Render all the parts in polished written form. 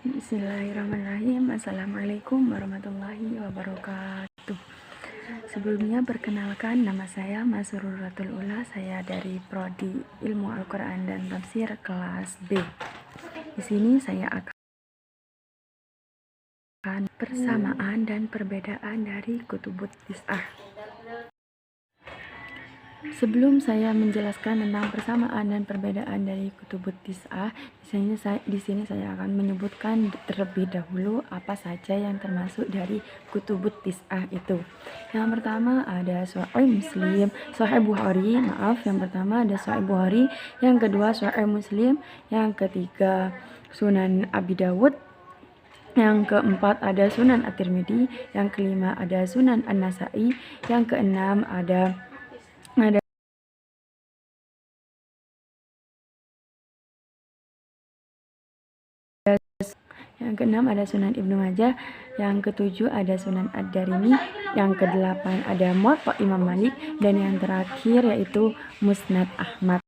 Bismillahirrahmanirrahim. Assalamualaikum warahmatullahi wabarakatuh. Sebelumnya perkenalkan, nama saya Masrur Ratul Ula. Saya dari Prodi Ilmu Al-Quran dan Tafsir kelas B. Di sini saya akan persamaan dan perbedaan dari kutubut tis'ah. Sebelum saya menjelaskan tentang persamaan dan perbedaan dari kutubut tis'ah, di sini saya akan menyebutkan terlebih dahulu apa saja yang termasuk dari kutubut tis'ah itu. Yang pertama ada Sahih Muslim, Sahih Bukhari, yang pertama ada Sahih Bukhari, yang kedua Sahih Muslim, yang ketiga Sunan Abi Dawud, yang keempat ada Sunan At-Tirmidzi, yang kelima ada Sunan An-Nasa'i, yang keenam ada yang keenam ada Sunan Ibnu Majah, yang ketujuh ada Sunan Ad-Darimi, yang kedelapan ada Muwatta Imam Malik, dan yang terakhir yaitu Musnad Ahmad.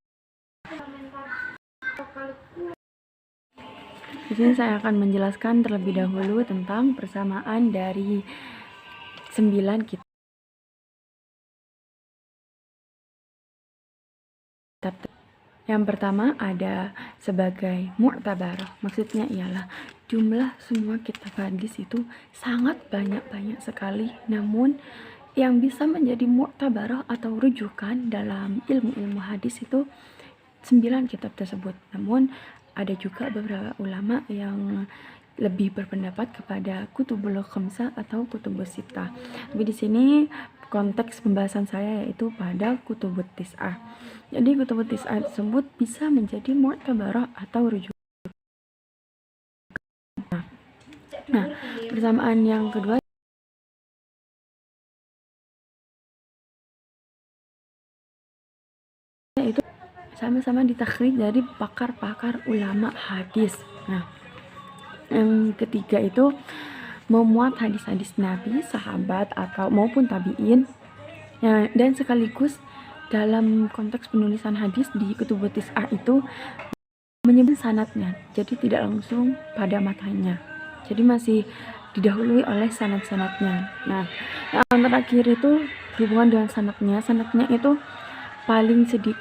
Di sini saya akan menjelaskan terlebih dahulu tentang persamaan dari 9 kitab. Yang pertama ada sebagai mu'tabar, maksudnya ialah jumlah semua kitab hadis itu sangat banyak sekali, namun yang bisa menjadi mu'tabarah atau rujukan dalam ilmu-ilmu hadis itu 9 kitab tersebut. Namun ada juga beberapa ulama yang lebih berpendapat kepada kutubul khamsah atau kutubus sittah. Tapi di sini konteks pembahasan saya yaitu pada kutubut tis'ah. Jadi kutubut tis'ah tersebut bisa menjadi mu'tabarah atau rujukan. Nah, persamaan yang kedua itu sama-sama ditakhrij dari pakar-pakar ulama hadis. Nah, yang ketiga itu memuat hadis-hadis Nabi, sahabat atau maupun tabi'in, ya, dan sekaligus dalam konteks penulisan hadis di kutubut tis'ah itu menyebut sanadnya, jadi tidak langsung pada matanya, jadi masih didahului oleh sanad-sanadnya. Nah, yang terakhir itu berhubungan dengan sanadnya itu paling sedikit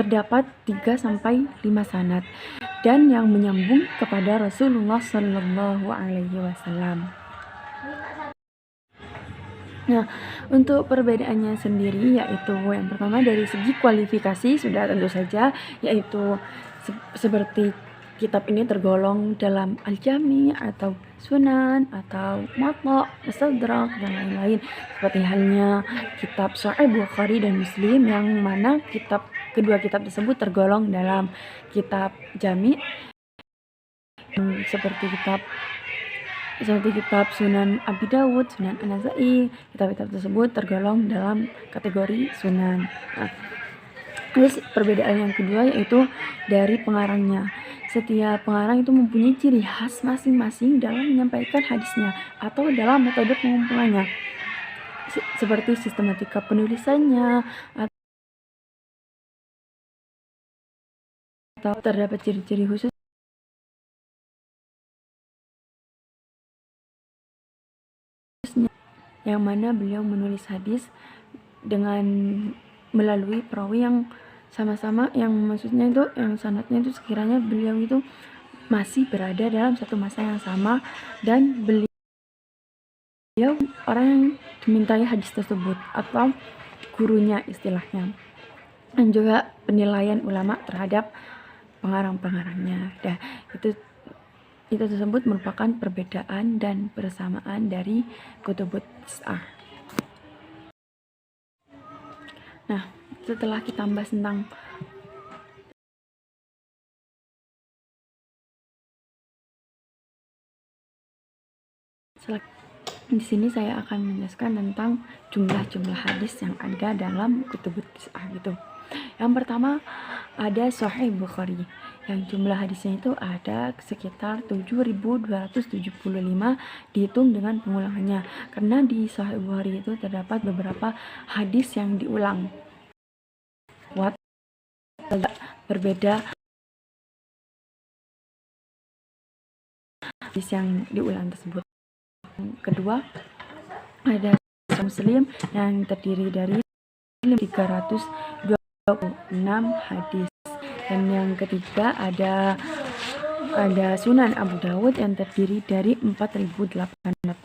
terdapat 3-5 sanad dan yang menyambung kepada Rasulullah Shallallahu Alaihi Wasallam. Nah, untuk perbedaannya sendiri yaitu yang pertama dari segi kualifikasi sudah tentu saja, yaitu seperti kitab ini tergolong dalam Al-Jami atau Sunan atau Muwatta, Mustadrak dan lain-lain. Seperti halnya kitab Sahih Bukhari dan Muslim, yang mana kedua kitab tersebut tergolong dalam kitab Jami, seperti kitab Sunan Abi Dawud, Sunan An-Nasa'i. Kitab-kitab tersebut tergolong dalam kategori Sunan. Nah, terus perbedaan yang kedua yaitu dari pengarangnya. Setiap pengarang itu mempunyai ciri khas masing-masing dalam menyampaikan hadisnya atau dalam metode pengumpulannya, seperti sistematika penulisannya, atau terdapat ciri-ciri khusus yang mana beliau menulis hadis dengan melalui perawi yang sama-sama, yang maksudnya itu yang sanadnya itu sekiranya beliau itu masih berada dalam satu masa yang sama dan beliau orang yang dimintai hadis tersebut atau gurunya istilahnya, dan juga penilaian ulama terhadap pengarang-pengarangnya. Nah, itu tersebut merupakan perbedaan dan persamaan dari kutubut tis'ah. Nah, setelah kita bahas tentang di sini saya akan menjelaskan tentang jumlah hadis yang ada dalam kutubut tis'ah gitu. Yang pertama ada Sahih Bukhari, yang jumlah hadisnya itu ada sekitar 7.275 dihitung dengan pengulangannya, karena di Sahih Bukhari itu terdapat beberapa hadis yang diulang. Berbeda yang diulang tersebut. Yang kedua ada Muslim yang terdiri dari 326 hadis. Dan yang ketiga ada Sunan Abu Dawud yang terdiri dari 4.800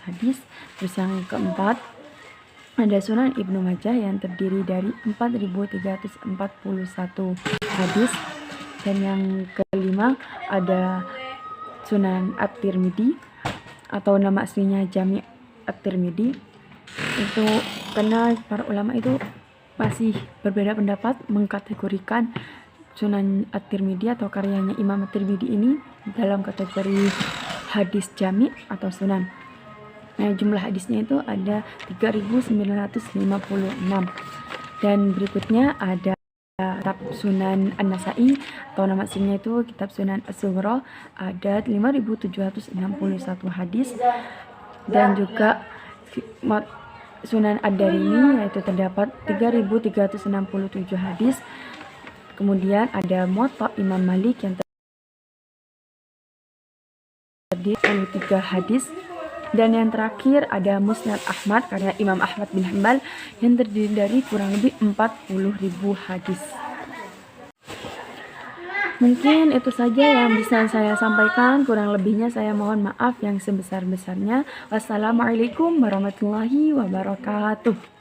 hadis. Terus yang keempat ada Sunan Ibnu Majah yang terdiri dari 4.341 hadis. Dan yang kelima ada Sunan At-Tirmidzi atau nama aslinya Jami' At-Tirmidzi. Itu karena para ulama itu masih berbeda pendapat mengkategorikan Sunan At-Tirmidzi atau karyanya Imam At-Tirmidzi ini dalam kategori hadis jami' atau sunan. Nah, jumlah hadisnya itu ada 3.956. Dan berikutnya ada kitab Sunan An-Nasa'i atau nama aslinya itu kitab Sunan As-Sughra, ada 5.761 hadis. Dan juga Sunan Ad-Darimi yaitu terdapat 3.367 hadis. Kemudian ada Muwatta Imam Malik yang terdiri dari 3 hadis. Dan yang terakhir ada Musnad Ahmad karya Imam Ahmad bin Hanbal yang terdiri dari kurang lebih 40.000 hadis. Mungkin itu saja yang bisa saya sampaikan, kurang lebihnya saya mohon maaf yang sebesar-besarnya. Wassalamualaikum warahmatullahi wabarakatuh.